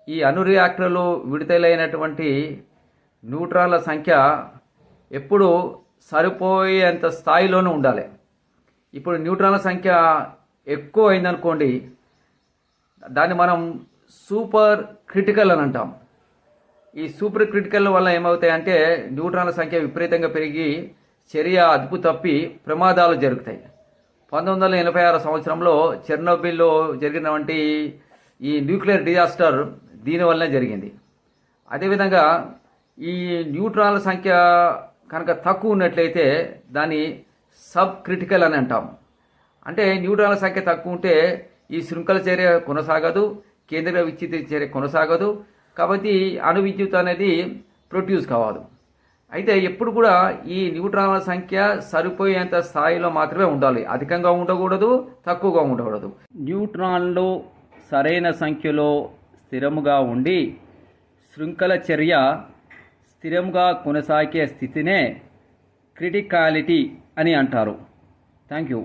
ఈ అణు రియాక్టర్లు విడుదలైనటువంటి న్యూట్రాన్ల సంఖ్య ఎప్పుడు సరిపోయేంత స్థాయిలోనే ఉండాలి. ఇప్పుడు న్యూట్రాన్ల సంఖ్య ఎక్కువ అయిందనుకోండి, దాన్ని మనం సూపర్ క్రిటికల్ అని అంటాం. ఈ సూపర్ క్రిటికల్ వల్ల ఏమవుతాయంటే న్యూట్రాన్ల సంఖ్య విపరీతంగా పెరిగి చర్య అదుపు తప్పి ప్రమాదాలు జరుగుతాయి. 1986 సంవత్సరంలో చెర్నోబిల్లో జరిగినటువంటి ఈ న్యూక్లియర్ డిజాస్టర్ దీనివల్లనే జరిగింది. అదేవిధంగా ఈ న్యూట్రాన్ల సంఖ్య కనుక తక్కువ ఉన్నట్లయితే దాన్ని సబ్ క్రిటికల్ అని అంటాం. అంటే న్యూట్రాన్ల సంఖ్య తక్కువ ఉంటే ఈ శృంఖల చర్య కొనసాగదు, కేంద్రీయ విచ్ఛితి చర్య కొనసాగదు, కాబట్టి అణు విద్యుత్ అనేది ప్రొడ్యూస్ కావదు. అయితే ఎప్పుడు కూడా ఈ న్యూట్రాన్ల సంఖ్య సరిపోయేంత స్థాయిలో మాత్రమే ఉండాలి, అధికంగా ఉండకూడదు, తక్కువగా ఉండకూడదు. న్యూట్రాన్లు సరైన సంఖ్యలో స్థిరముగా ఉండి శృంఖల చర్య స్థిరంగా కొనసాగే స్థితినే క్రిటికాలిటీ అని అంటారు. Thank you.